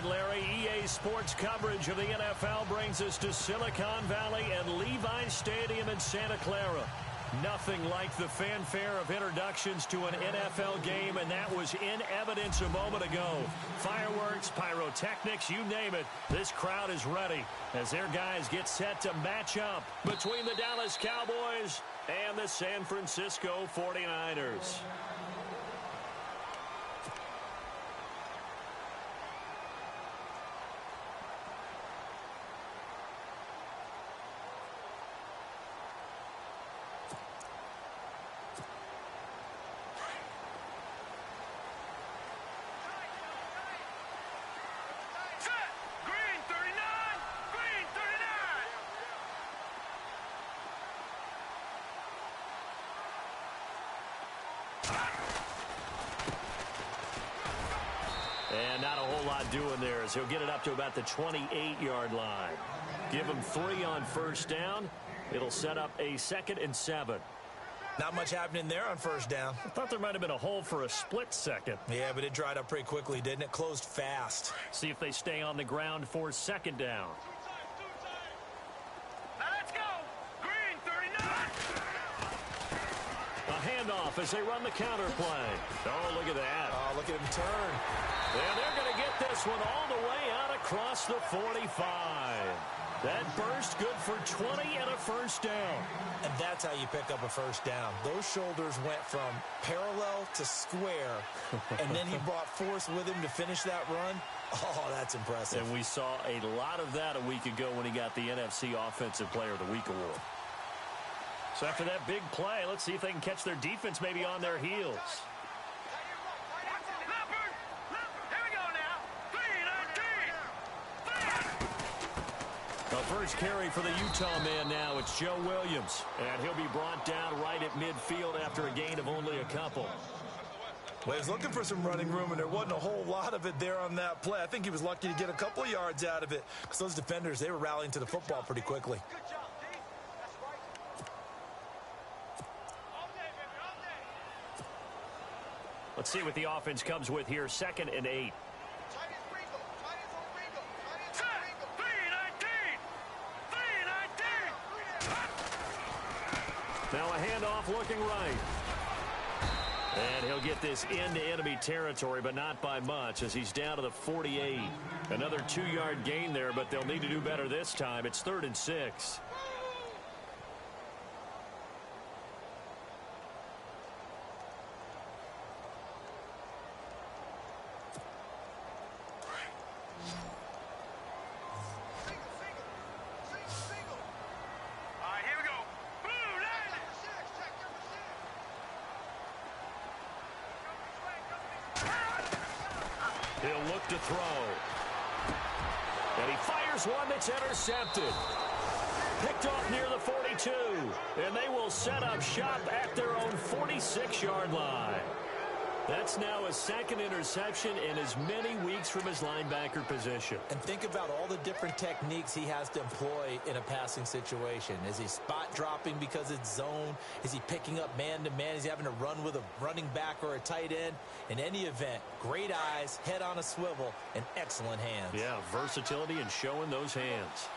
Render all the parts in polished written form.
right, Larry. EA Sports coverage of the NFL brings us to Silicon Valley and Levi Stadium in Santa Clara. Nothing like the fanfare of introductions to an NFL game, and that was in evidence a moment ago. Fireworks, pyrotechnics, you name it. This crowd is ready as their guys get set to match up between the Dallas Cowboys and the San Francisco 49ers. And not a whole lot doing there as he'll get it up to about the 28-yard line. Give him 3 on first down. It'll set up a 2nd and 7. Not much happening there on first down. I thought there might have been a hole for a split second. Yeah, but it dried up pretty quickly, didn't it? Closed fast. See if they stay on the ground for 2nd down. Now let's go. Green 39. A handoff as they run the counter play. Oh, look at that. Oh, look at him turn. And they're going to get this one all the way out across the 45. That burst good for 20 and a first down. And that's how you pick up a first down. Those shoulders went from parallel to square, and then he brought force with him to finish that run. Oh, that's impressive. And we saw a lot of that a week ago when he got the NFC Offensive Player of the Week award. So after that big play, let's see if they can catch their defense maybe on their heels. The first carry for the Utah man now. It's Joe Williams. And he'll be brought down right at midfield after a gain of only a couple. Well, he was looking for some running room, and there wasn't a whole lot of it there on that play. I think he was lucky to get a couple yards out of it because those defenders, they were rallying to the football pretty quickly. Let's see what the offense comes with here. 2nd and 8. Now a handoff looking right. And he'll get this into enemy territory, but not by much as he's down to the 48. Another 2-yard gain there, but they'll need to do better this time. It's 3rd and 6. He'll look to throw. And he fires one that's intercepted. Picked off near the 42. And they will set up shop at their own 46-yard line. That's now his 2nd interception in as many weeks from his linebacker position. And think about all the different techniques he has to employ in a passing situation. Is he spot dropping because it's zone? Is he picking up man-to-man? Is he having to run with a running back or a tight end? In any event, great eyes, head on a swivel, and excellent hands. Yeah, versatility and showing those hands.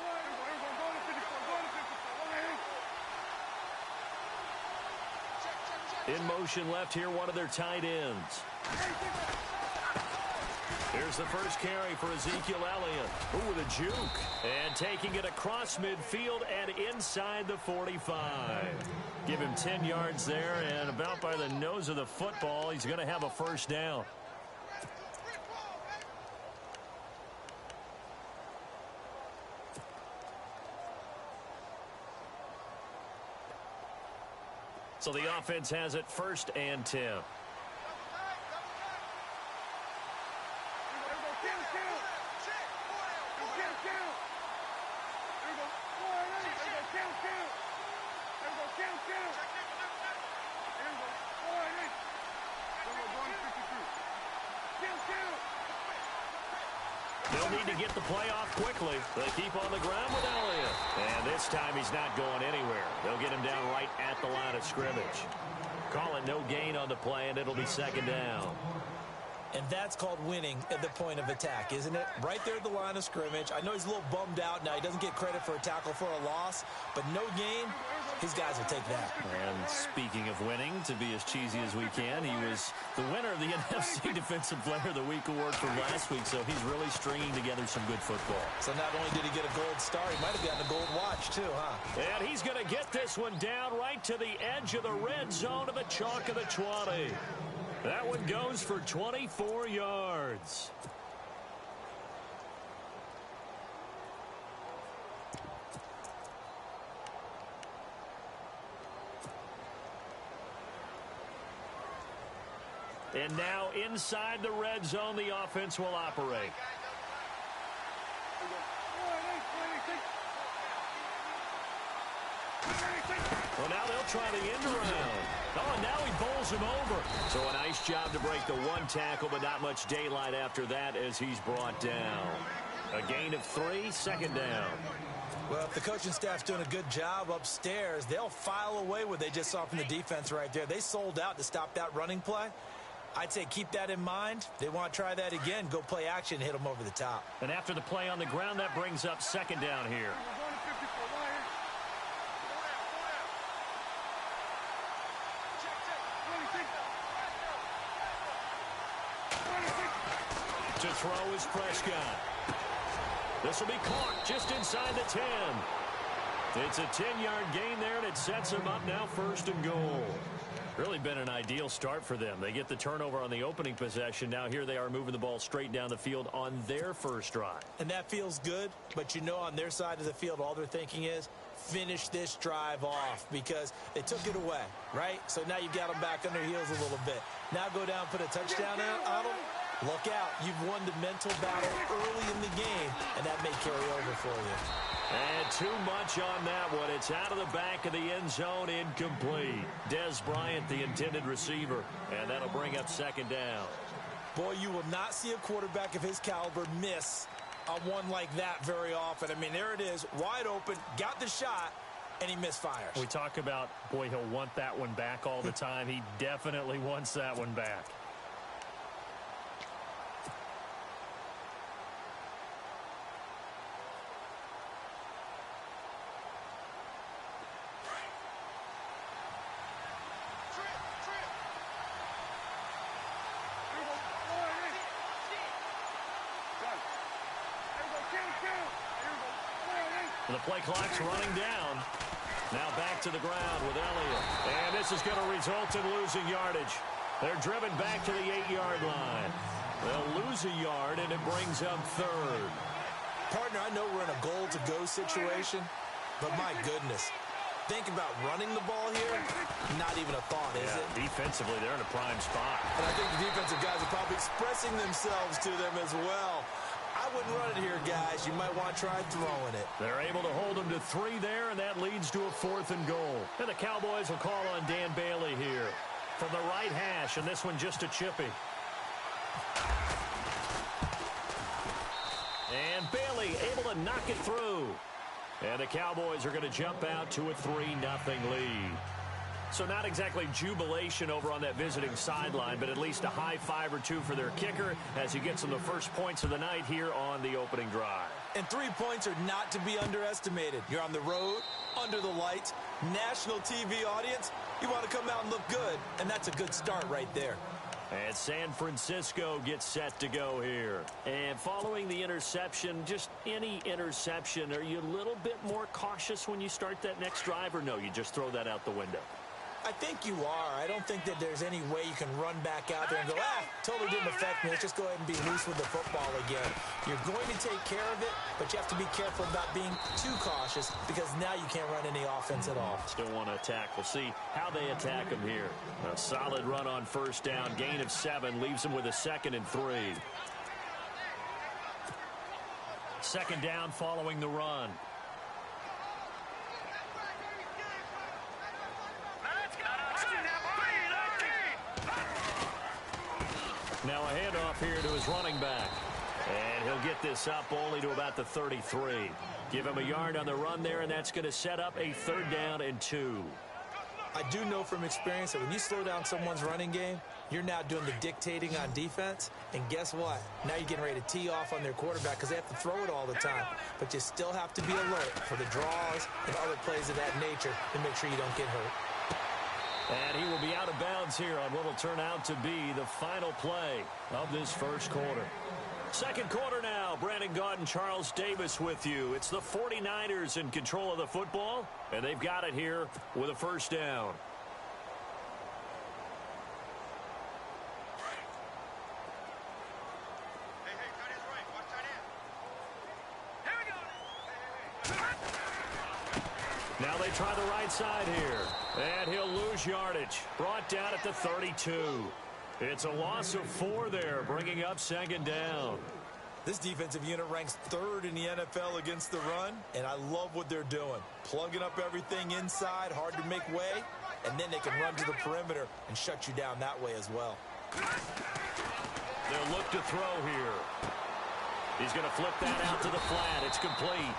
In motion left here, one of their tight ends. Here's the first carry for Ezekiel Elliott. Ooh, with a juke. And taking it across midfield and inside the 45. Give him 10 yards there, and about by the nose of the football, he's going to have a first down. So the offense has it 1st and 10. They'll need to get the play off quickly. They keep on the ground with Elliott. And this time he's not going anywhere. They'll get him down right at the line of scrimmage. Call it no gain on the play, and it'll be 2nd down. And that's called winning at the point of attack, isn't it? Right there at the line of scrimmage. I know he's a little bummed out now. He doesn't get credit for a tackle for a loss, but no gain, his guys will take that. And speaking of winning, to be as cheesy as we can, he was the winner of the NFC Defensive Player of the Week award from last week, so he's really stringing together some good football. So not only did he get a gold star, he might have gotten a gold watch too, huh? And he's going to get this one down right to the edge of the red zone of the chalk of the 20. That one goes for 24 yards. And now inside the red zone, the offense will operate. Well, now they'll try the end around. Oh, and now he bowls him over. So a nice job to break the one tackle, but not much daylight after that as he's brought down. A gain of 3, second down. Well, if the coaching staff's doing a good job upstairs, they'll file away what they just saw from the defense right there. They sold out to stop that running play. I'd say keep that in mind. They want to try that again. Go play action, hit them over the top. And after the play on the ground, that brings up second down here. To throw is Prescott. This will be caught just inside the 10. It's a 10-yard gain there, and it sets them up now 1st and goal. Really been an ideal start for them. They get the turnover on the opening possession. Now here they are moving the ball straight down the field on their first drive. And that feels good, but you know on their side of the field all they're thinking is finish this drive off because they took it away, right? So now you've got them back on their heels a little bit. Now go down, put a touchdown on them. Look out. You've won the mental battle early in the game, and that may carry over for you. And too much on that one. It's out of the back of the end zone, incomplete. Des Bryant, the intended receiver, and that'll bring up second down. Boy, you will not see a quarterback of his caliber miss on one like that very often. I mean, there it is, wide open, got the shot, and he misfires. We talk about, boy, he'll want that one back all the time. He definitely wants that one back. The play clock's running down. Now back to the ground with Elliott. And this is going to result in losing yardage. They're driven back to the 8-yard line. They'll lose a yard, and it brings up 3rd. Partner, I know we're in a goal-to-go situation, but my goodness. Think about running the ball here. Not even a thought, is it? Defensively, they're in a prime spot. And I think the defensive guys are probably expressing themselves to them as well. I wouldn't run it here, guys. You might want to try throwing it. They're able to hold them to 3 there, and that leads to a 4th and goal. And the Cowboys will call on Dan Bailey here from the right hash, and this one just a chippy. And Bailey able to knock it through. And the Cowboys are going to jump out to a 3-0 lead. So not exactly jubilation over on that visiting sideline, but at least a high 5 or 2 for their kicker as he gets them the first points of the night here on the opening drive. And 3 points are not to be underestimated. You're on the road, under the lights, national TV audience. You want to come out and look good, and that's a good start right there. And San Francisco gets set to go here. And following the interception, just any interception, are you a little bit more cautious when you start that next drive, or no, you just throw that out the window? I think you are. I don't think that there's any way you can run back out there and go, totally didn't affect me. Let's just go ahead and be loose with the football again. You're going to take care of it, but you have to be careful about being too cautious because now you can't run any offense at all. Still want to attack. We'll see how they attack him here. A solid run on first down. Gain of 7 leaves him with a 2nd and 3. Second down following the run. Now a handoff here to his running back. And he'll get this up only to about the 33. Give him a yard on the run there, and that's going to set up a 3rd down and 2. I do know from experience that when you slow down someone's running game, You're now doing the dictating on defense, and guess what? Now you're getting ready to tee off on their quarterback because they have to throw it all the time. But you still have to be alert for the draws and other plays of that nature to make sure you don't get hurt. And he will be out of bounds here on what will turn out to be the final play of this first quarter. Second quarter now. Brandon Gaudin, Charles Davis with you. It's the 49ers in control of the football, and they've got it here with a first down. Now they try the right side here, and he'll lose yardage. Brought down at the 32. It's a loss of 4 there, bringing up second down. This defensive unit ranks 3rd in the NFL against the run, and I love what they're doing. Plugging up everything inside, hard to make way, and then they can run to the perimeter and shut you down that way as well. They'll look to throw here. He's going to flip that out to the flat. It's complete.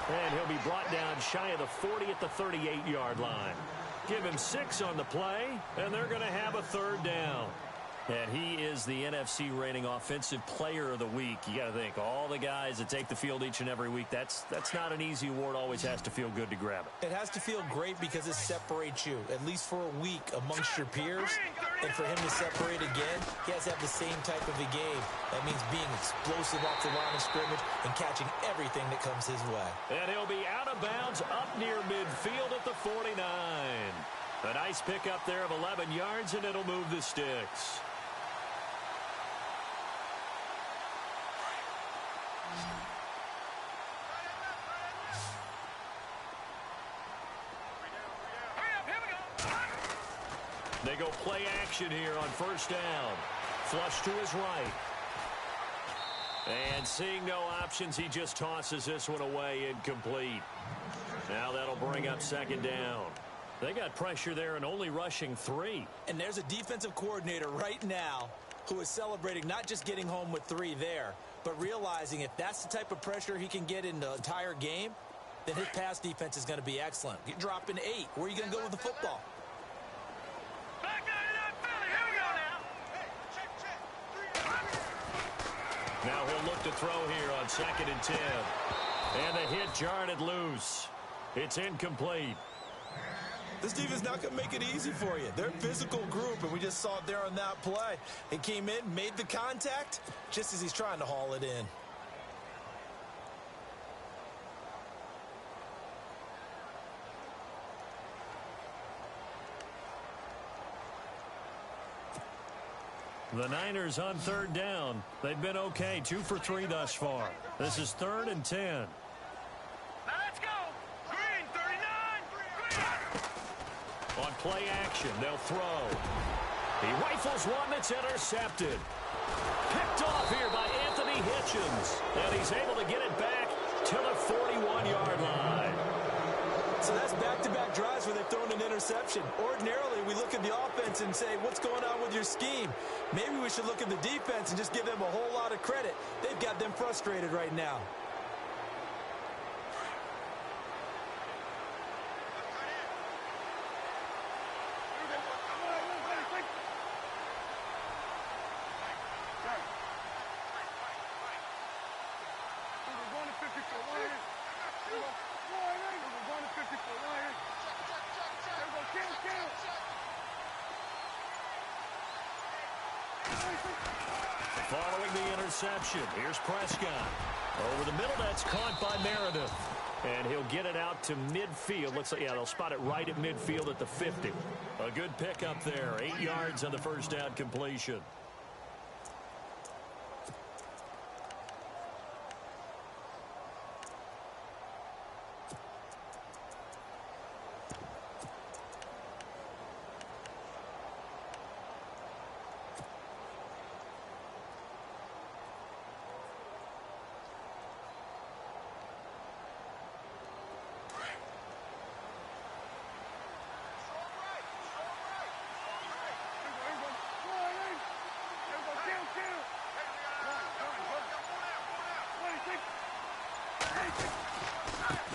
And he'll be brought down shy of the 40 at the 38-yard line. Give him 6 on the play, and they're going to have a third down. And he is the NFC rating offensive player of the week. You got to think, all the guys that take the field each and every week, that's not an easy award. Always has to feel good to grab it. It has to feel great because it separates you, at least for a week, amongst your peers. And for him to separate again, he has to have the same type of a game. That means being explosive off the line of scrimmage and catching everything that comes his way. And he'll be out of bounds up near midfield at the 49. A nice pickup there of 11 yards, and it'll move the sticks. They go play action here on first down. Flush to his right. And seeing no options, he just tosses this one away, incomplete. Now that'll bring up second down. They got pressure there and only rushing 3. And there's a defensive coordinator right now who is celebrating not just getting home with 3 there, but realizing if that's the type of pressure he can get in the entire game, then his pass defense is going to be excellent. You're dropping 8. Where are you going to go with the football? Now he'll look to throw here on 2nd and 10. And the hit jarred it loose. It's incomplete. This defense not going to make it easy for you. They're a physical group, and we just saw it there on that play. He came in, made the contact, just as he's trying to haul it in. The Niners on third down. They've been okay, 2 for 3 thus far. This is 3rd and 10. Now let's go. Green, 39. Green. On play action, they'll throw. He rifles one that's intercepted. Picked off here by Anthony Hitchens. And he's able to get it back to the 41-yard line. So that's back-to-back drives where they've thrown an interception. Ordinarily, we look at the offense and say, what's going on with your scheme? Maybe we should look at the defense and just give them a whole lot of credit. They've got them frustrated right now. Following the interception, here's Prescott. Over the middle, that's caught by Meredith. And he'll get it out to midfield. Looks like, yeah, they'll spot it right at midfield at the 50. A good pickup there. 8 yards on the first down completion.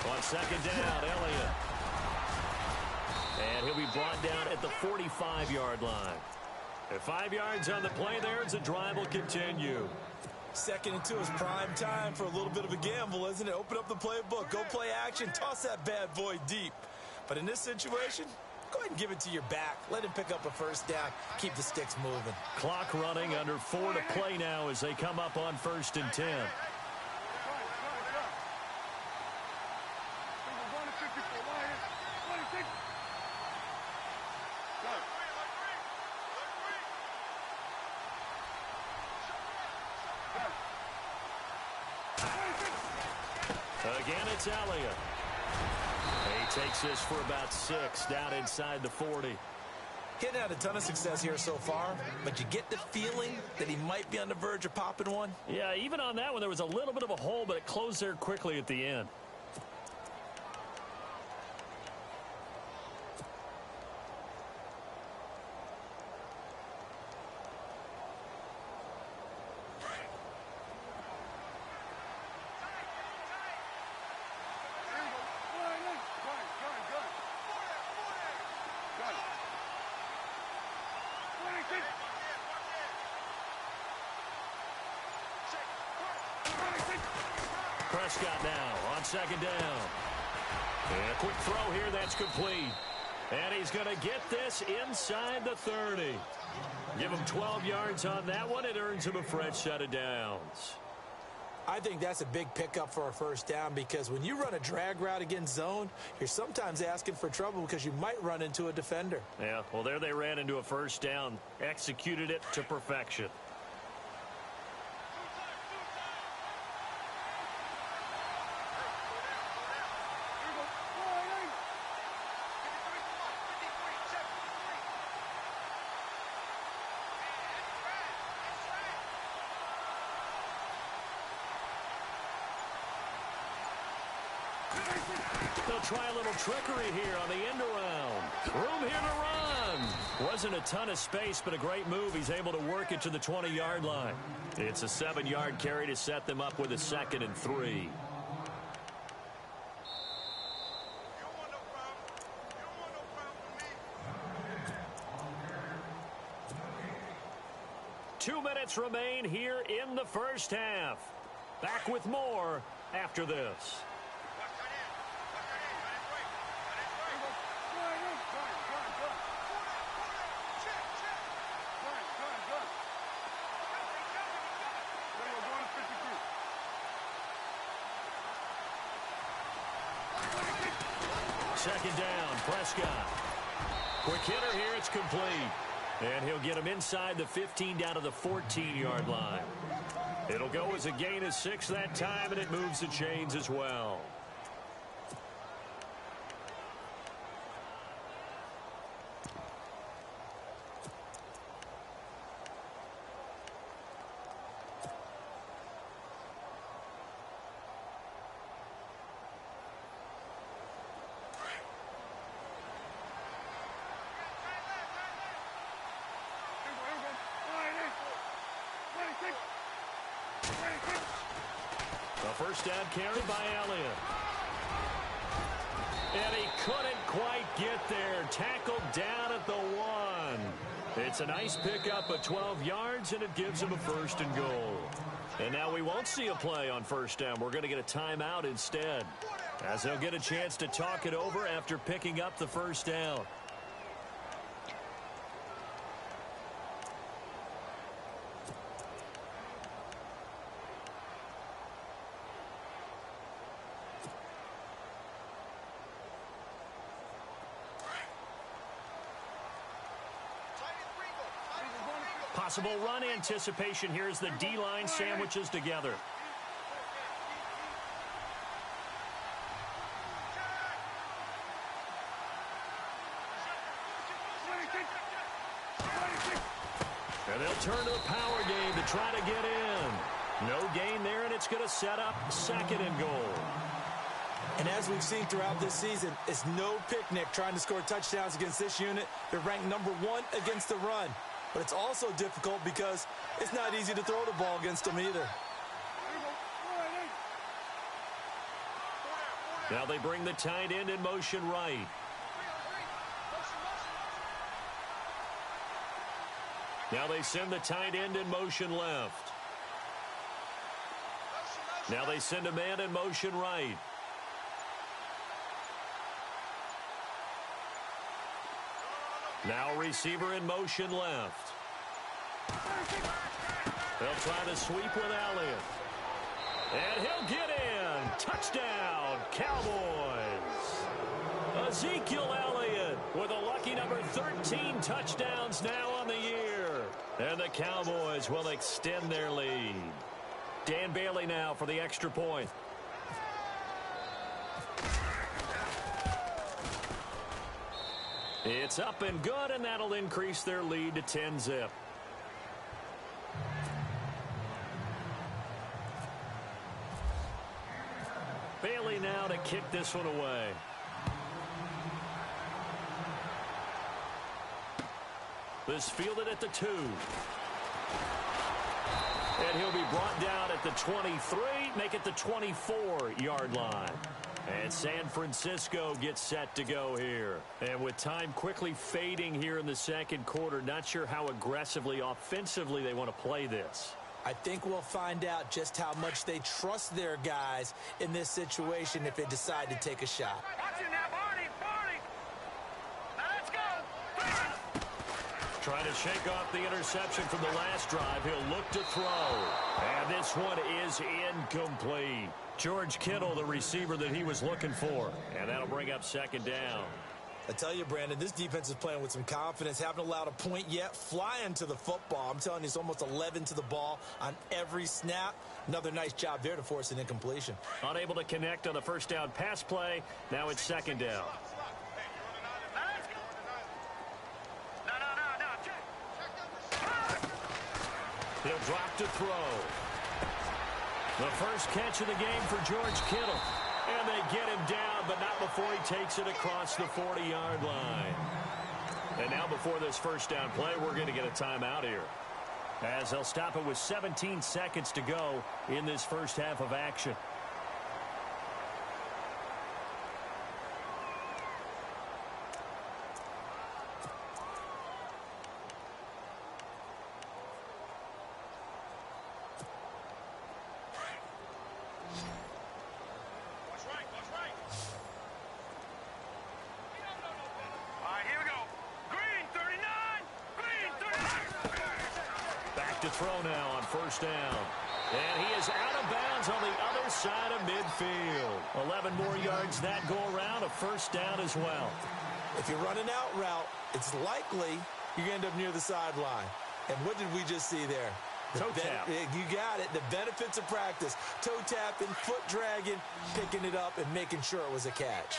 On second down, Elliott. And he'll be brought down at the 45-yard line. At 5 yards on the play there as the drive will continue. 2nd and 2 is prime time for a little bit of a gamble, isn't it? Open up the playbook, go play action, toss that bad boy deep. But in this situation, go ahead and give it to your back. Let him pick up a first down. Keep the sticks moving. Clock running, under 4 to play now as they come up on 1st and 10. Again, it's Elliott. He takes this for about 6 down inside the 40. He's had a ton of success here so far, but you get the feeling that he might be on the verge of popping one. Yeah, even on that one, there was a little bit of a hole, but it closed there quickly at the end. Prescott now on 2nd down. And a quick throw here, that's complete. And he's going to get this inside the 30. Give him 12 yards on that one. It earns him a fresh set of downs. I think that's a big pickup for a first down because when you run a drag route against zone, you're sometimes asking for trouble because you might run into a defender. Yeah, well, there they ran into a first down. Executed it to perfection. They'll try a little trickery here on the end around. Room here to run. Wasn't a ton of space, but a great move. He's able to work it to the 20-yard line. It's a 7-yard carry to set them up with a 2nd and 3. Two minutes remain here in the first half. Back with more after this. Second down, Prescott. Quick hitter here, it's complete. And he'll get him inside the 15 down to the 14-yard line. It'll go as a gain of 6 that time, and it moves the chains as well. A first down carry by Elliott. And he couldn't quite get there. Tackled down at the 1. It's a nice pickup of 12 yards, and it gives him a 1st and goal. And now we won't see a play on first down. We're going to get a timeout instead, as they'll get a chance to talk it over after picking up the first down. Possible run anticipation here as the D-line sandwiches together. And they'll turn to the power game to try to get in. No gain there, and it's going to set up 2nd and goal. And as we've seen throughout this season, it's no picnic trying to score touchdowns against this unit. They're ranked #1 against the run. But it's also difficult because it's not easy to throw the ball against them either. Now they bring the tight end in motion right. Now they send the tight end in motion left. Now they send a man in motion right. Now receiver in motion left. They'll try to sweep with Elliott. And he'll get in. Touchdown, Cowboys. Ezekiel Elliott with a lucky number 13 touchdowns now on the year. And the Cowboys will extend their lead. Dan Bailey now for the extra point. It's up and good, and that'll increase their lead to 10-zip. Bailey now to kick this one away. This fielded at the 2. And he'll be brought down at the 23, make it the 24-yard line. And San Francisco gets set to go here. And with time quickly fading here in the second quarter, not sure how aggressively, offensively they want to play this. I think we'll find out just how much they trust their guys in this situation if they decide to take a shot. Watch it now, Barney. Now let's go. Trying to shake off the interception from the last drive. He'll look to throw. And this one is incomplete. George Kittle, the receiver that he was looking for. And that'll bring up second down. I tell you, Brandon, this defense is playing with some confidence. Haven't allowed a point yet. Flying to the football. I'm telling you, it's almost 11 to the ball on every snap. Another nice job there to force an incompletion. Unable to connect on the first down pass play. Now it's second down. He'll drop to throw. The first catch of the game for George Kittle. And they get him down, but not before he takes it across the 40-yard line. And now before this first down play, we're going to get a timeout here, as they'll stop it with 17 seconds to go in this first half of action. To throw now on first down. And he is out of bounds on the other side of midfield. 11 more yards that go around, a first down as well. If you're running out route, it's likely you're going to end up near the sideline. And what did we just see there? Toe tap. You got it. The benefits of practice. Toe tapping, foot dragging, picking it up, and making sure it was a catch.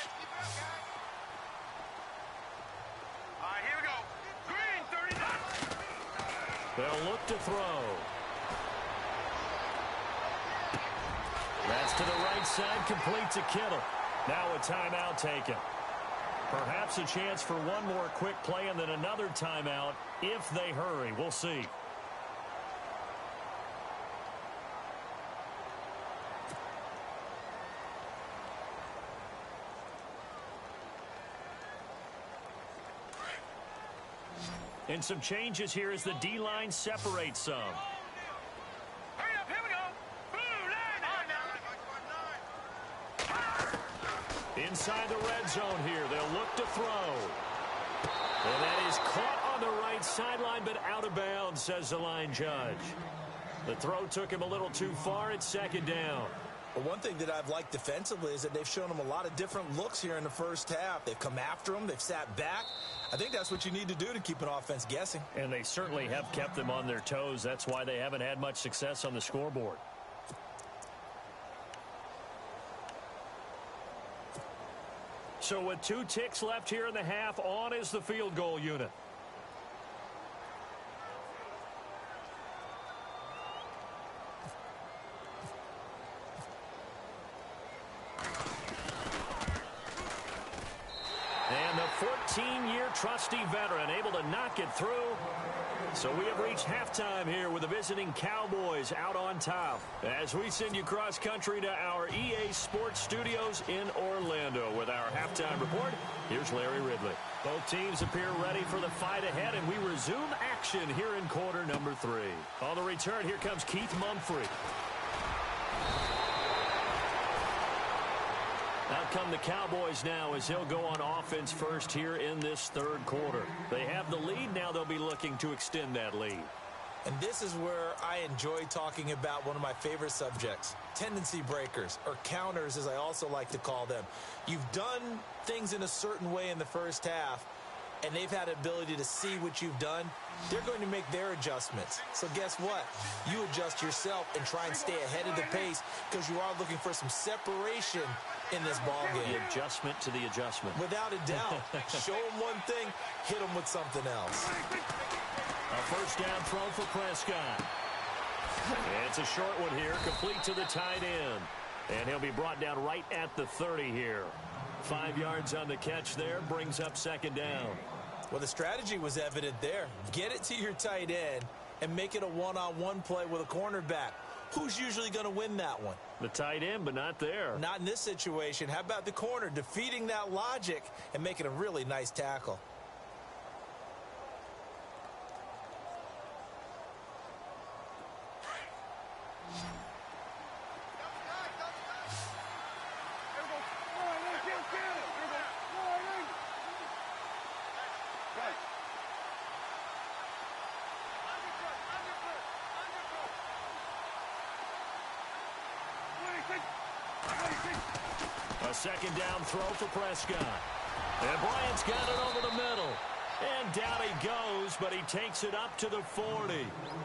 They'll look to throw. That's to the right side, complete to Kittle. Now a timeout taken. Perhaps a chance for one more quick play and then another timeout if they hurry. We'll see. And some changes here as the D-line separates some. Hurry up, here we go. Inside the red zone here, they'll look to throw. And that is caught on the right sideline, but out of bounds, says the line judge. The throw took him a little too far. It's second down. Well, one thing that I've liked defensively is that they've shown him a lot of different looks here in the first half. They've come after him. They've sat back. I think that's what you need to do to keep an offense guessing. And they certainly have kept them on their toes. That's why they haven't had much success on the scoreboard. So with 2 ticks left here in the half, on is the field goal unit. And the 14-year trusty veteran able to knock it through. So we have reached halftime here with the visiting Cowboys out on top. As we send you cross-country to our EA Sports Studios in Orlando with our halftime report, here's Larry Ridley. Both teams appear ready for the fight ahead, and we resume action here in quarter number 3. On the return, here comes Keith Mumphrey. Out come the Cowboys now as he'll go on offense first here in this third quarter. They have the lead. Now they'll be looking to extend that lead. And this is where I enjoy talking about one of my favorite subjects, tendency breakers, or counters as I also like to call them. You've done things in a certain way in the first half, and they've had the ability to see what you've done. They're going to make their adjustments. So guess what? You adjust yourself and try and stay ahead of the pace because you are looking for some separation in this ball game. The adjustment to the adjustment. Without a doubt. Show them one thing, hit them with something else. A first down throw for Prescott. It's a short one here, complete to the tight end. And he'll be brought down right at the 30 here. 5 yards on the catch there, brings up second down. Well, the strategy was evident there. Get it to your tight end and make it a one-on-one play with a cornerback. Who's usually going to win that one? The tight end, but not there. Not in this situation. How about the corner defeating that logic and making a really nice tackle? A second down throw for Prescott. And Bryant's got it over the middle. And down he goes, but he takes it up to the 40.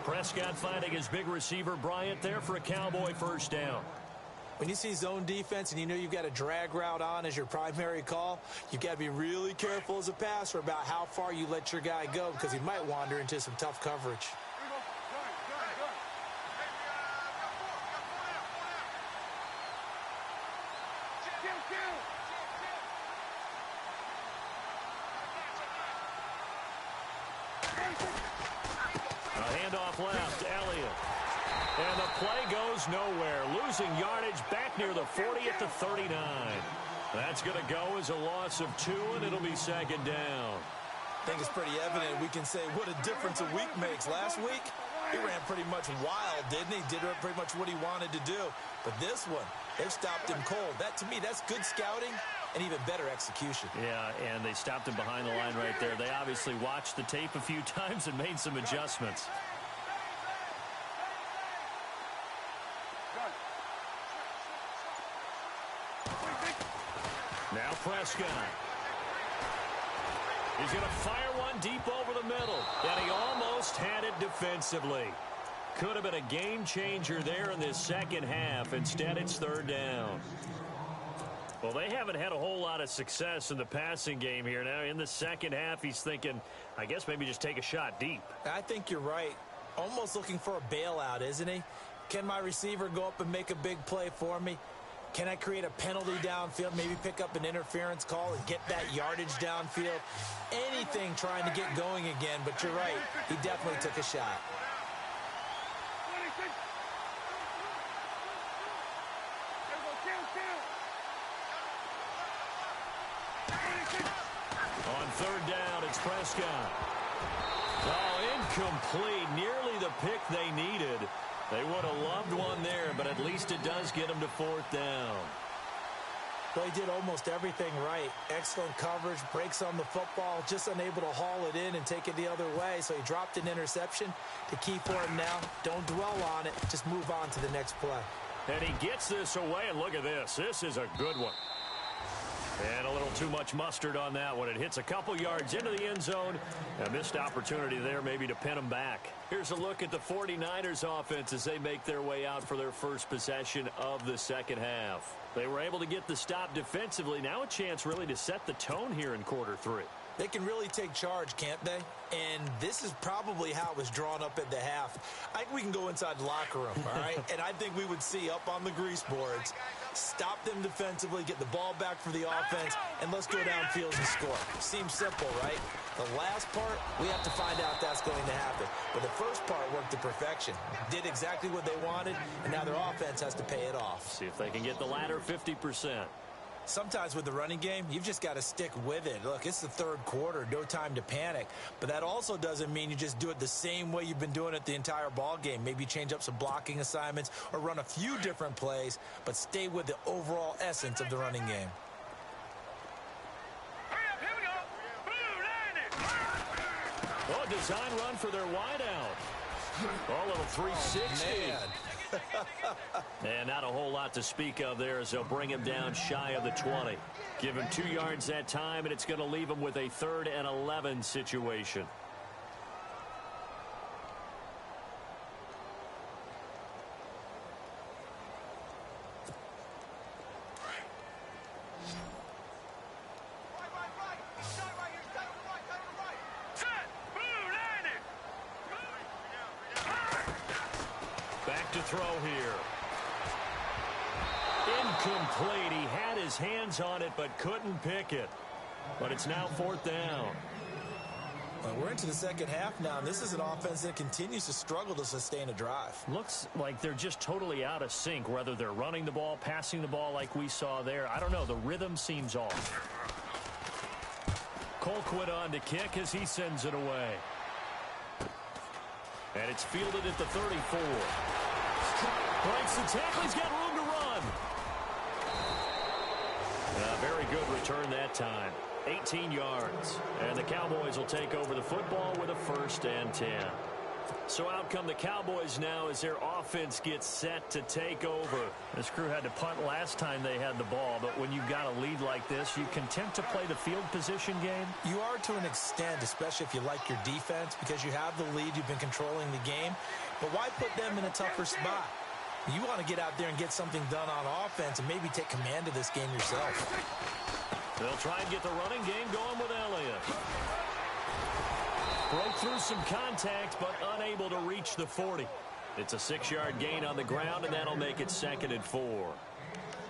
Prescott finding his big receiver Bryant there for a Cowboy first down. When you see zone defense and you know you've got a drag route on as your primary call, you've got to be really careful as a passer about how far you let your guy go because he might wander into some tough coverage. A handoff left, Elliott. And the play goes nowhere. Losing yardage back near the 40 at the 39. That's going to go as a loss of 2, and it'll be second down. I think it's pretty evident. We can say what a difference a week makes. Last week, he ran pretty much wild, didn't he? Did pretty much what he wanted to do. But this one, they've stopped him cold. That, to me, that's good scouting and even better execution. Yeah, and they stopped him behind the line right there. They obviously watched the tape a few times and made some adjustments. Now Prescott. He's going to fire one deep over the middle. And he almost had it defensively. Could have been a game changer there in this second half. Instead, it's third down. Well, they haven't had a whole lot of success in the passing game here. Now, in the second half, he's thinking, I guess maybe just take a shot deep. I think you're right. Almost looking for a bailout, isn't he? Can my receiver go up and make a big play for me? Can I create a penalty downfield, maybe pick up an interference call and get that yardage downfield? Anything trying to get going again, but you're right. He definitely took a shot. On third down, it's Prescott. Oh, incomplete. Nearly the pick they needed. They would have loved one there, but at least it does get them to fourth down. Well, he did almost everything right. Excellent coverage, breaks on the football, just unable to haul it in and take it the other way. So he dropped an interception. The key for him now, don't dwell on it. Just move on to the next play. And he gets this away, and look at this. This is a good one. And a little too much mustard on that one. It hits a couple yards into the end zone. A missed opportunity there maybe to pin them back. Here's a look at the 49ers offense as they make their way out for their first possession of the second half. They were able to get the stop defensively. Now a chance really to set the tone here in quarter three. They can really take charge, can't they? And this is probably how it was drawn up at the half. I think we can go inside the locker room, all right? And I think we would see up on the grease boards, stop them defensively, get the ball back for the offense, and let's go downfield and score. Seems simple, right? The last part, we have to find out if that's going to happen. But the first part worked to perfection. Did exactly what they wanted, and now their offense has to pay it off. See if they can get the latter 50%. Sometimes with the running game, you've just got to stick with it. Look, it's the third quarter, no time to panic. But that also doesn't mean you just do it the same way you've been doing it the entire ball game. Maybe change up some blocking assignments or run a few different plays, but stay with the overall essence of the running game. Here we go. Blue 90. Oh, design run for their wideout. Oh, a little 360. Man. And not a whole lot to speak of there as they'll bring him down shy of the 20. Give him 2 yards that time, and it's going to leave him with a 3rd and 11 situation. Back to throw here. Incomplete. He had his hands on it but couldn't pick it. But it's now 4th down. Well, we're into the second half now, and this is an offense that continues to struggle to sustain a drive. Looks like they're just totally out of sync, whether they're running the ball, passing the ball like we saw there. I don't know. The rhythm seems off. Colquitt on to kick as he sends it away. And it's fielded at the 34. Breaks the tackle. He's got room to run. A very good return that time. 18 yards. And the Cowboys will take over the football with a 1st and 10. So out come the Cowboys now as their offense gets set to take over. This crew had to punt last time they had the ball, but when you've got a lead like this, you content to play the field position game? You are to an extent, especially if you like your defense, because you have the lead, you've been controlling the game. But why put them in a tougher spot? You want to get out there and get something done on offense and maybe take command of this game yourself. They'll try and get the running game going with Elliott. Broke through some contact, but unable to reach the 40. It's a 6-yard gain on the ground, and that'll make it 2nd and 4.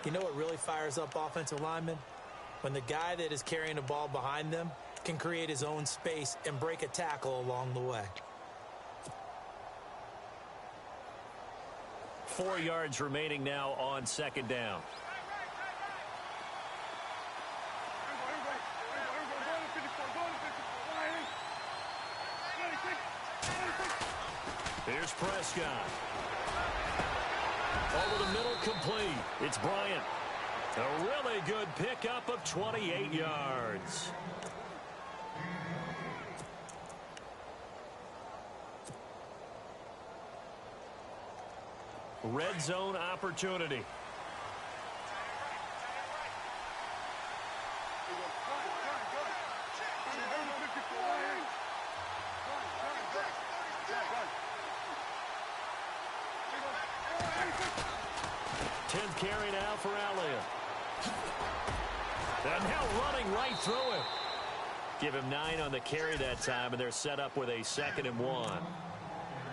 You know what really fires up offensive linemen? When the guy that is carrying the ball behind them can create his own space and break a tackle along the way. 4 yards remaining now on 2nd down. Here's Prescott. Over the middle, complete. It's Bryant. A really good pickup of 28 yards. Red zone opportunity. Carry now for Elliott. And now running right through him. Give him 9 on the carry that time, and they're set up with a 2nd and 1.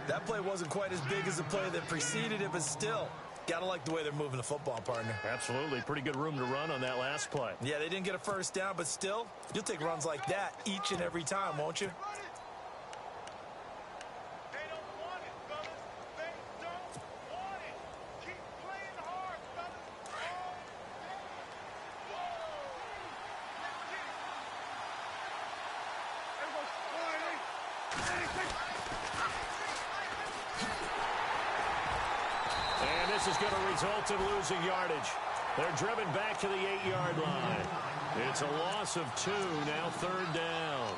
That play wasn't quite as big as the play that preceded it, but still, gotta like the way they're moving the football, partner. Absolutely. Pretty good room to run on that last play. Yeah, they didn't get a 1st down, but still, you'll take runs like that each and every time, won't you? This is going to result in losing yardage. They're driven back to the 8-yard line. It's a loss of 2, now 3rd down.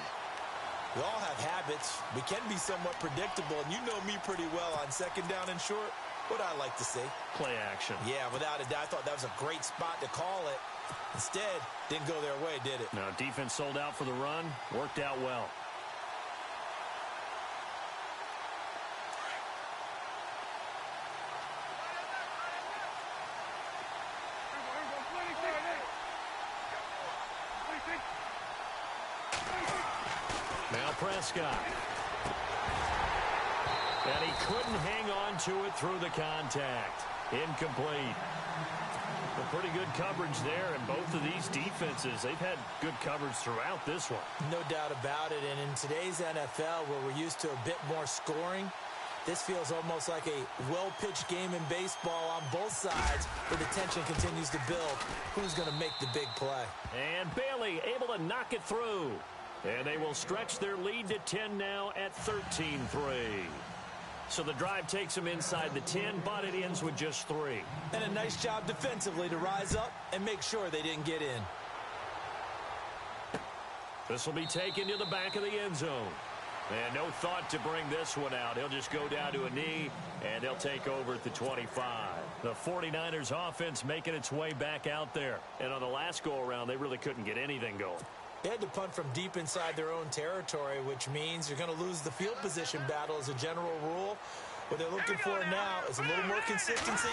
We all have habits. We can be somewhat predictable, and you know me pretty well on 2nd down and short. What I like to see. Play action. Yeah, without a doubt. I thought that was a great spot to call it. Instead, didn't go their way, did it? No, defense sold out for the run. Worked out well. Prescott. And he couldn't hang on to it through the contact. Incomplete. A pretty good coverage there, and both of these defenses, they've had good coverage throughout this one. No doubt about it, and in today's NFL, where we're used to a bit more scoring, this feels almost like a well-pitched game in baseball on both sides, where the tension continues to build. Who's going to make the big play? And Bailey able to knock it through. And they will stretch their lead to 10 now at 13-3. So the drive takes them inside the 10, but it ends with just 3. And a nice job defensively to rise up and make sure they didn't get in. This will be taken to the back of the end zone. And no thought to bring this one out. He'll just go down to a knee, and he'll take over at the 25. The 49ers offense making its way back out there. And on the last go-around, they really couldn't get anything going. They had to punt from deep inside their own territory, which means you're going to lose the field position battle as a general rule. What they're looking for now is a little more consistency,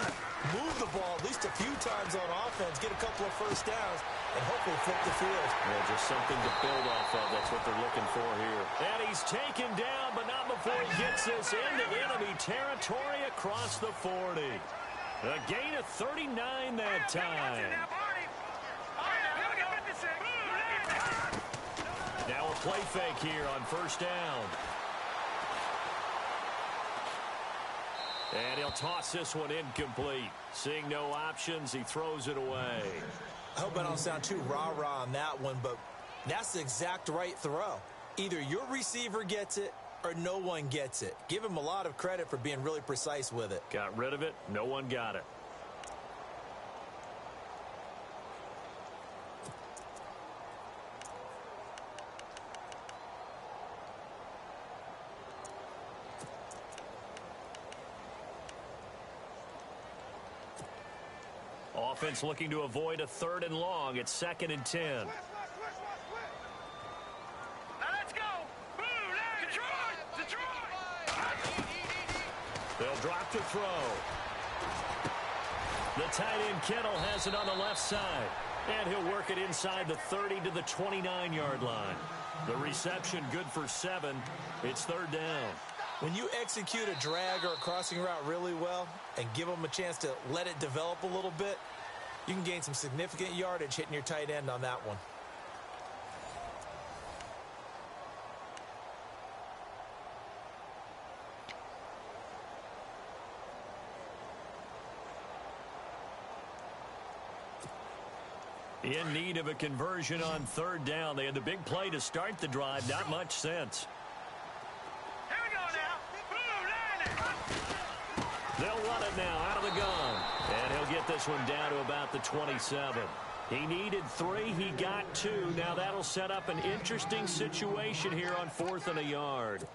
move the ball at least a few times on offense, get a couple of first downs, and hopefully flip the field. Yeah, just something to build off of. That's what they're looking for here. And he's taken down, but not before he gets this into enemy territory across the 40. A gain of 39 that time. Now a play fake here on first down. And he'll toss this one incomplete. Seeing no options, he throws it away. I hope I don't sound too rah-rah on that one, but that's the exact right throw. Either your receiver gets it or no one gets it. Give him a lot of credit for being really precise with it. Got rid of it. No one got it. Offense looking to avoid a 3rd and long. It's 2nd and 10. Let's go. Detroit. They'll drop to throw. The tight end Kittle has it on the left side. And he'll work it inside the 30 to the 29-yard line. The reception good for 7. It's 3rd down. When you execute a drag or a crossing route really well and give them a chance to let it develop a little bit, you can gain some significant yardage hitting your tight end on that one. In need of a conversion on 3rd down. They had the big play to start the drive. Not much sense. Here we go now. They'll run it now out of the gun. And he'll get this one down to about the 27. He needed 3. He got 2. Now that'll set up an interesting situation here on 4th and a yard.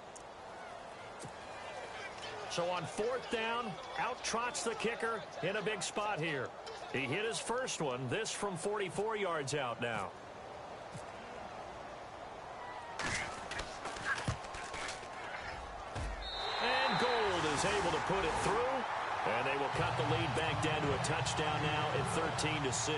So on 4th down, out trots the kicker in a big spot here. He hit his first one. This from 44 yards out now. And Gold is able to put it through. And they will cut the lead back down to a touchdown now at 13-6.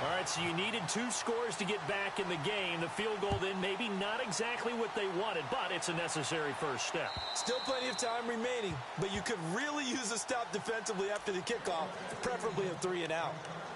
All right, so you needed 2 scores to get back in the game. The field goal then maybe not exactly what they wanted, but it's a necessary first step. Still plenty of time remaining, but you could really use a stop defensively after the kickoff, preferably a 3 and out.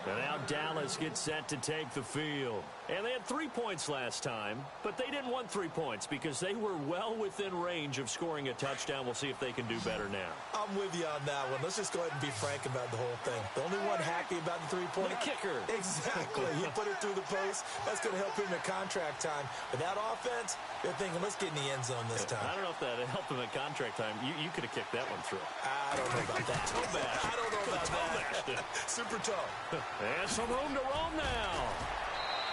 And now Dallas gets set to take the field. And they had 3 points last time, but they didn't want 3 points because they were well within range of scoring a touchdown. We'll see if they can do better now. I'm with you on that one. Let's just go ahead and be frank about the whole thing. The only one happy about the 3-point. The kicker. Exactly. He put it through the post. That's going to help him in contract time. But that offense, they're thinking, let's get in the end zone this time. I don't know if that helped him at contract time. You could have kicked that one through. I don't know about that. Toe bash. I don't know about that. Super toe. And some room to roam now.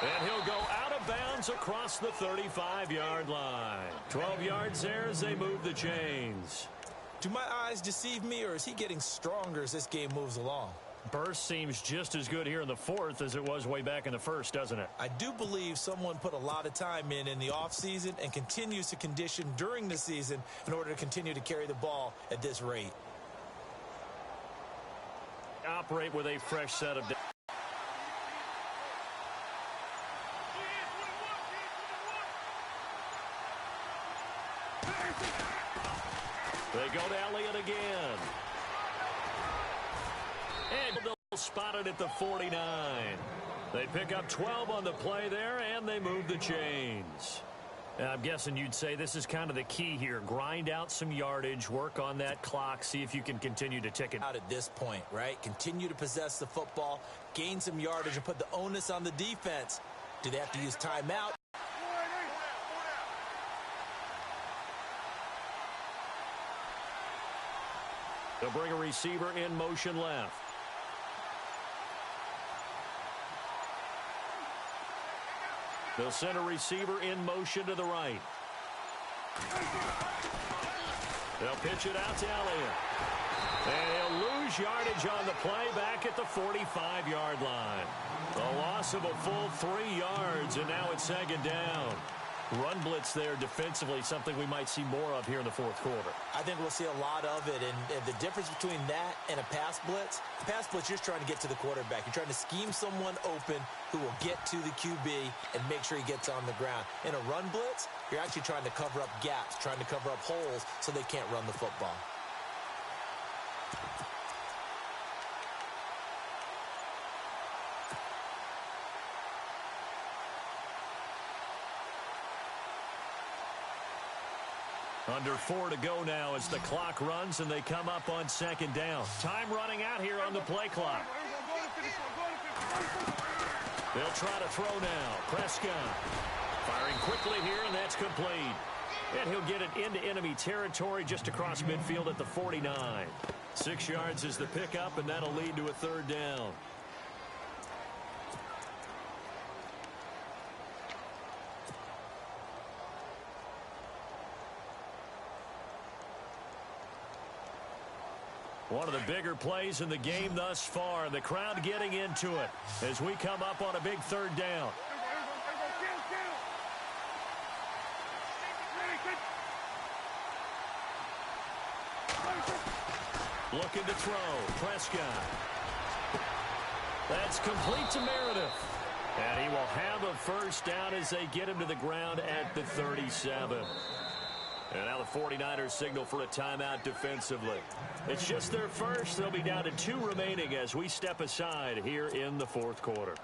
And he'll go out of bounds across the 35-yard line. 12 yards there as they move the chains. Do my eyes deceive me, or is he getting stronger as this game moves along? Burst seems just as good here in the 4th as it was way back in the 1st, doesn't it? I do believe someone put a lot of time in the offseason and continues to condition during the season in order to continue to carry the ball at this rate. Operate with a fresh set of... go to Elliott again. And they'll spot it at the 49. They pick up 12 on the play there, and they move the chains. I'm guessing you'd say this is kind of the key here. Grind out some yardage, work on that clock, see if you can continue to tick it out at this point, right? Continue to possess the football, gain some yardage, and put the onus on the defense. Do they have to use timeout? They'll bring a receiver in motion left. They'll send a receiver in motion to the right. They'll pitch it out to Elliott. And he'll lose yardage on the play back at the 45-yard line. A loss of a full 3 yards, and now it's second down. Run blitz there defensively, something we might see more of here in the fourth quarter. I think we'll see a lot of it, and the difference between that and a pass blitz, you're just trying to get to the quarterback. You're trying to scheme someone open who will get to the QB and make sure he gets on the ground. In a run blitz, you're actually trying to cover up gaps, trying to cover up holes so they can't run the football. Under 4 to go now as the clock runs and they come up on second down. Time running out here on the play clock. They'll try to throw now. Prescott firing quickly here, and that's complete. And he'll get it into enemy territory just across midfield at the 49. 6 yards is the pickup, and that'll lead to a third down. One of the bigger plays in the game thus far, and the crowd getting into it as we come up on a big third down. Looking to throw. Prescott. That's complete to Meredith. And he will have a first down as they get him to the ground at the 37. And now the 49ers signal for a timeout defensively. It's just their first. They'll be down to 2 remaining as we step aside here in the fourth quarter.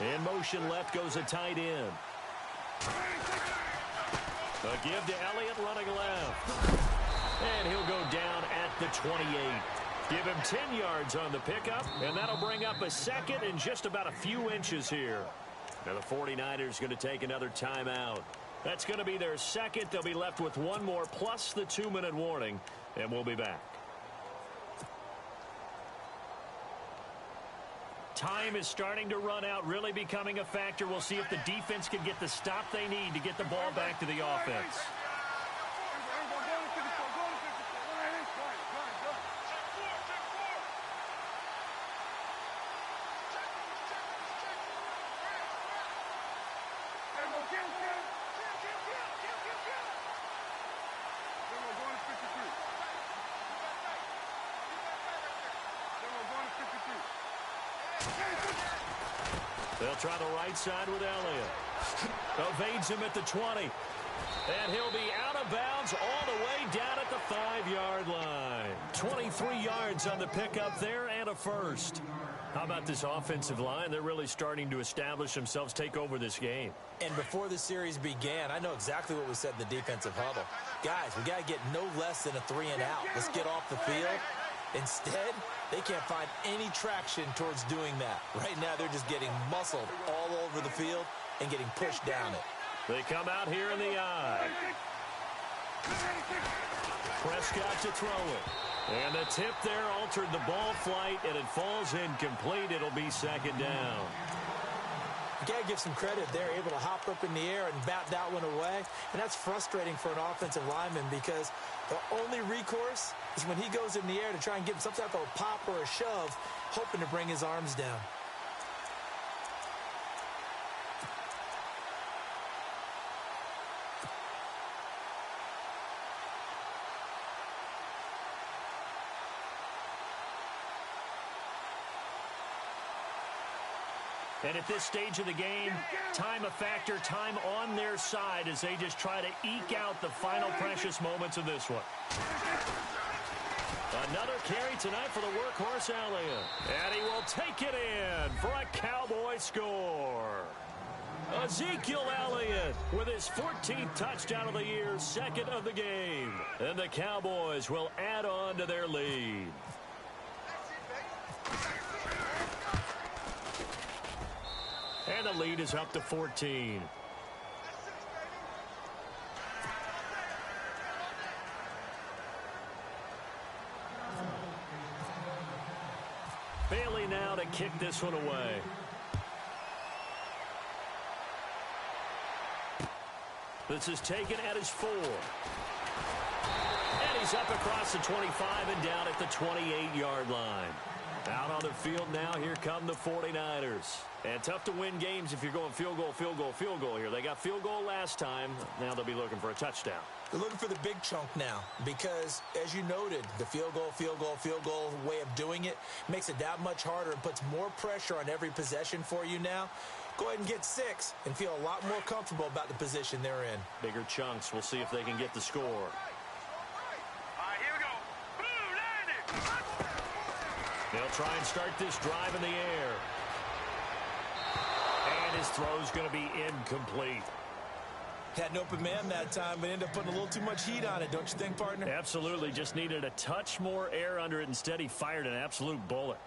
In motion left goes a tight end. A give to Elliott running left. And he'll go down at the 28. Give him 10 yards on the pickup, and that'll bring up a second in just about a few inches here. Now the 49ers going to take another timeout. That's going to be their second. They'll be left with one more plus the 2-minute warning, and we'll be back. Time is starting to run out, really becoming a factor. We'll see if the defense can get the stop they need to get the ball back to the offense. They'll try the right side with Elliott. Evades him at the 20. And he'll be out of bounds all the way down at the 5-yard line. 23 yards on the pickup there and a first. How about this offensive line? They're really starting to establish themselves, take over this game. And before the series began, I know exactly what was said in the defensive huddle. Guys, we got to get no less than a 3-and-out. Let's get off the field. Instead, they can't find any traction towards doing that. Right now, they're just getting muscled all over the field and getting pushed down it. They come out here in the eye. Prescott to throw it. And the tip there altered the ball flight, and it falls incomplete. It'll be second down. You got to give some credit. They're able to hop up in the air and bat that one away. And that's frustrating for an offensive lineman because the only recourse is when he goes in the air to try and get some type of a pop or a shove, hoping to bring his arms down. And at this stage of the game, time a factor, time on their side as they just try to eke out the final precious moments of this one. Another carry tonight for the workhorse Elliott. And he will take it in for a Cowboy score. Ezekiel Elliott with his 14th touchdown of the year, second of the game. And the Cowboys will add on to their lead. And the lead is up to 14. Bailey now to kick this one away. This is taken at his 4. And he's up across the 25 and down at the 28-yard line. Out on the field now, here come the 49ers. And tough to win games if you're going field goal, field goal, field goal here. They got field goal last time. Now they'll be looking for a touchdown. They're looking for the big chunk now because, as you noted, the field goal, field goal, field goal way of doing it makes it that much harder and puts more pressure on every possession for you now. Go ahead and get 6 and feel a lot more comfortable about the position they're in. Bigger chunks. We'll see if they can get the score. All right, here we go. Boom, landed. They'll try and start this drive in the air. And his throw's going to be incomplete. Had an open man that time, but ended up putting a little too much heat on it, don't you think, partner? Absolutely. Just needed a touch more air under it. Instead, he fired an absolute bullet.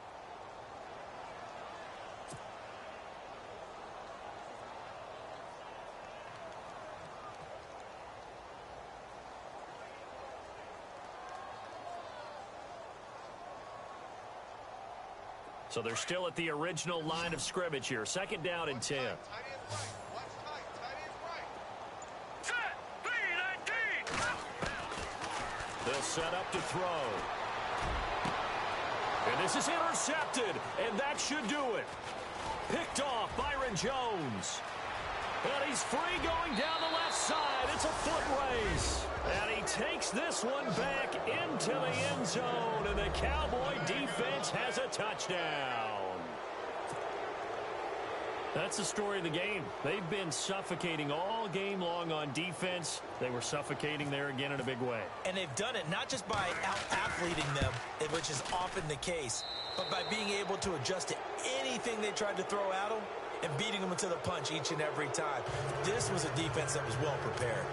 So they're still at the original line of scrimmage here. Second down and 10. Set. 3-19. They'll set up to throw. And this is intercepted, and that should do it. Picked off Byron Jones. And he's free going down the left side. It's a foot race. And he takes this one back into the end zone. And the Cowboy defense has a touchdown. That's the story of the game. They've been suffocating all game long on defense. They were suffocating there again in a big way. And they've done it not just by out-athleting them, which is often the case, but by being able to adjust to anything they tried to throw at them and beating them to the punch each and every time. This was a defense that was well prepared.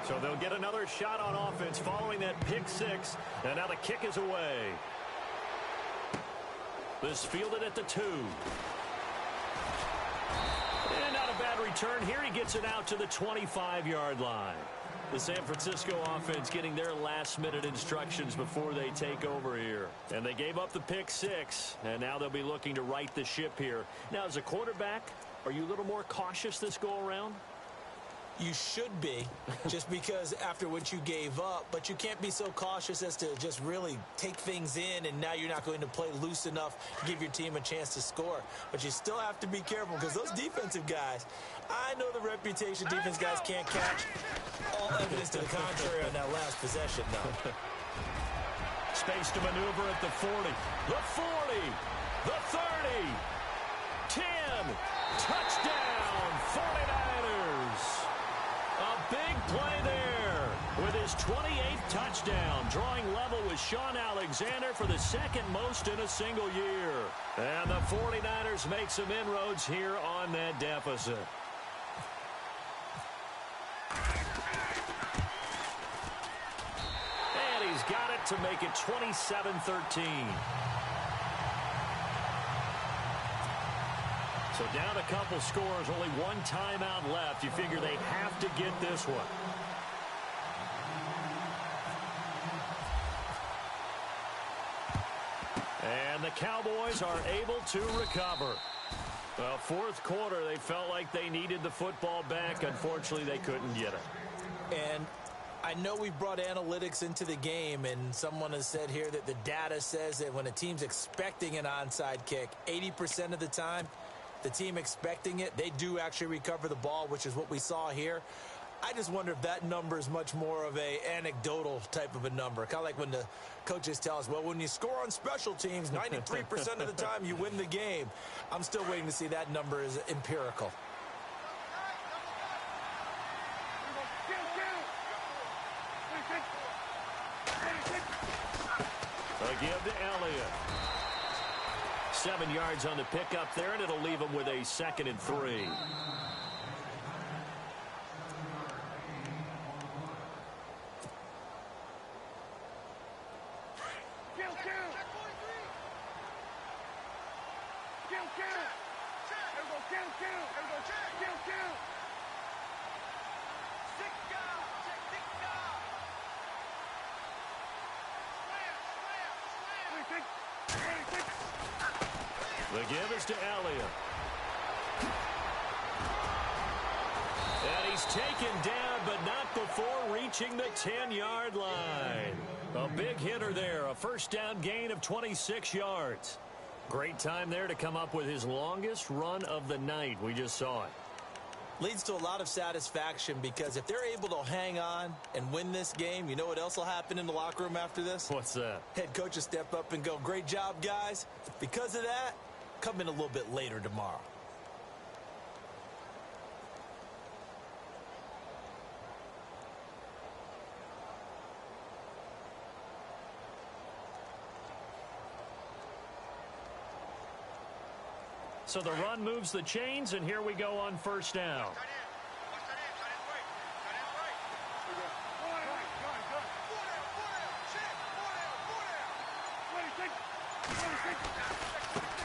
So they'll get another shot on offense following that pick 6. And now the kick is away. This fielded at the 2. And not a bad return here. He gets it out to the 25-yard line. The San Francisco offense getting their last-minute instructions before they take over here. And they gave up the pick 6, and now they'll be looking to right the ship here. Now, as a quarterback, are you a little more cautious this go-around? You should be, just because after what you gave up, but you can't be so cautious as to just really take things in, and now you're not going to play loose enough to give your team a chance to score. But you still have to be careful because those defensive guys, I know the reputation defense guys can't catch. All evidence to the contrary on that last possession, though. Space to maneuver at the 40, the 40, the 30, 10, touchdown, 49ers. A big play there with his 28th touchdown, drawing level with Sean Alexander for the second most in a single year. And the 49ers make some inroads here on that deficit. And he's got it to make it 27-13. So down a couple scores, only one timeout left. You figure they have to get this one. And the Cowboys are able to recover. Well, fourth quarter, they felt like they needed the football back. Unfortunately, they couldn't get it. And I know we've brought analytics into the game, and someone has said here that the data says that when a team's expecting an onside kick, 80% of the time, the team expecting it, they do actually recover the ball, which is what we saw here. I just wonder if that number is much more of a anecdotal type of a number. Kind of like when the coaches tell us, well, when you score on special teams, 93% of the time you win the game. I'm still waiting to see that number is empirical. A give to Elliott. 7 yards on the pickup there, and it'll leave him with a 2nd and 3. The give is to Elliott. And he's taken down, but not before reaching the 10-yard line. A big hitter there, a first down gain of 26 yards. Great time there to come up with his longest run of the night. We just saw it. Leads to a lot of satisfaction because if they're able to hang on and win this game, you know what else will happen in the locker room after this? What's that? Head coach will step up and go, great job, guys. Because of that, come in a little bit later tomorrow. So the run moves the chains, and here we go on first down.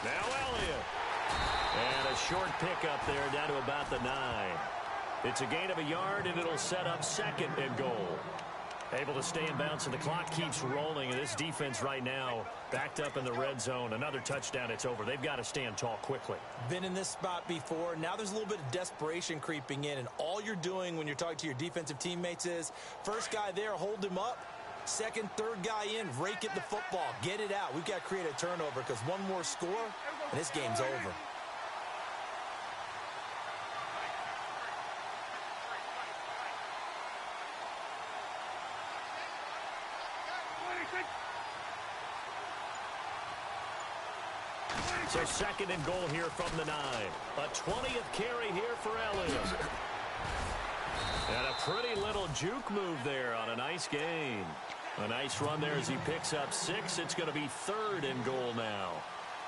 Now Elliott. And a short pickup there down to about the 9. It's a gain of a yard, and it'll set up 2nd and goal. Able to stay in bounds, and the clock keeps rolling. And this defense right now backed up in the red zone. Another touchdown, it's over. They've got to stand tall quickly. Been in this spot before. Now there's a little bit of desperation creeping in. And all you're doing when you're talking to your defensive teammates is, first guy there, hold him up. Second, third guy in, rake at the football. Get it out. We've got to create a turnover because one more score, and this game's over. So 2nd and goal here from the 9. A 20th carry here for Elliott. And a pretty little juke move there on a nice gain. A nice run there as he picks up 6. It's going to be 3rd and goal now.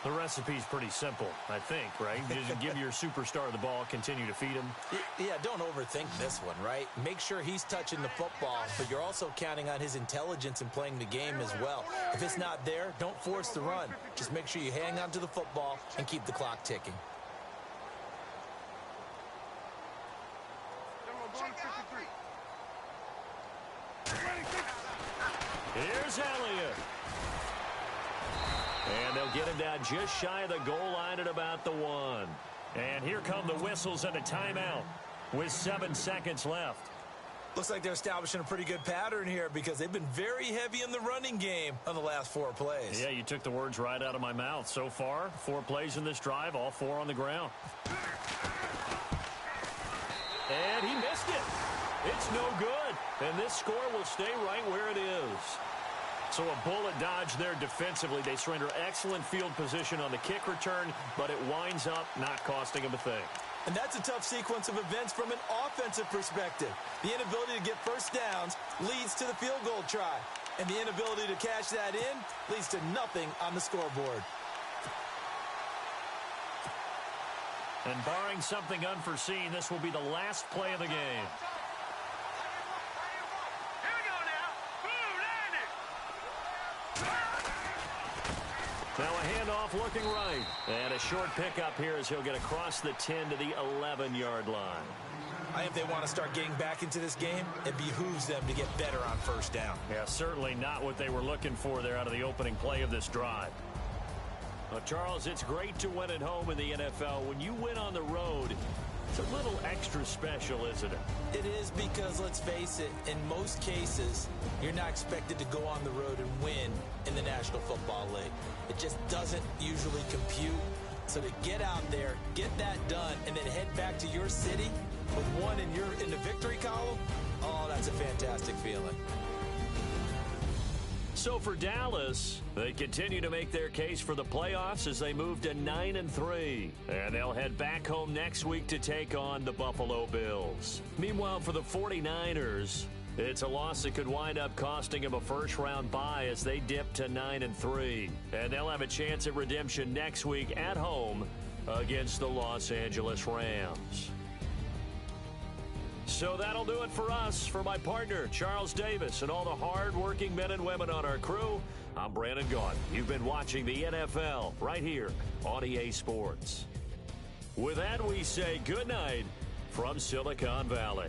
The recipe's pretty simple, I think, right? Just give your superstar the ball, continue to feed him. Yeah, don't overthink this one, right? Make sure he's touching the football, but you're also counting on his intelligence in playing the game as well. If it's not there, don't force the run. Just make sure you hang on to the football and keep the clock ticking. Here's Elliott. And they'll get him down just shy of the goal line at about the 1. And here come the whistles and a timeout with 7 seconds left. Looks like they're establishing a pretty good pattern here because they've been very heavy in the running game on the last 4 plays. Yeah, you took the words right out of my mouth. So far, 4 plays in this drive, all 4 on the ground. And he missed it. It's no good. And this score will stay right where it is. So a bullet dodge there defensively. They surrender excellent field position on the kick return, but it winds up not costing them a thing. And that's a tough sequence of events from an offensive perspective. The inability to get first downs leads to the field goal try. And the inability to cash that in leads to nothing on the scoreboard. And barring something unforeseen, this will be the last play of the game. Now a handoff looking right. And a short pickup here as he'll get across the 10 to the 11-yard line. I think they want to start getting back into this game. It behooves them to get better on first down. Yeah, certainly not what they were looking for there out of the opening play of this drive. Well, Charles, it's great to win at home in the NFL. When you win on the road, it's a little extra special, isn't it? It is, because, let's face it, in most cases, you're not expected to go on the road and win in the National Football League. It just doesn't usually compute. So to get out there, get that done, and then head back to your city with one in the victory column, oh, that's a fantastic feeling. So for Dallas, they continue to make their case for the playoffs as they move to 9-3. And they'll head back home next week to take on the Buffalo Bills. Meanwhile, for the 49ers, it's a loss that could wind up costing them a first-round bye as they dip to 9-3. And they'll have a chance at redemption next week at home against the Los Angeles Rams. So that'll do it for us. For my partner, Charles Davis, and all the hard-working men and women on our crew, I'm Brandon Gaudin. You've been watching the NFL right here on EA Sports. With that, we say good night from Silicon Valley.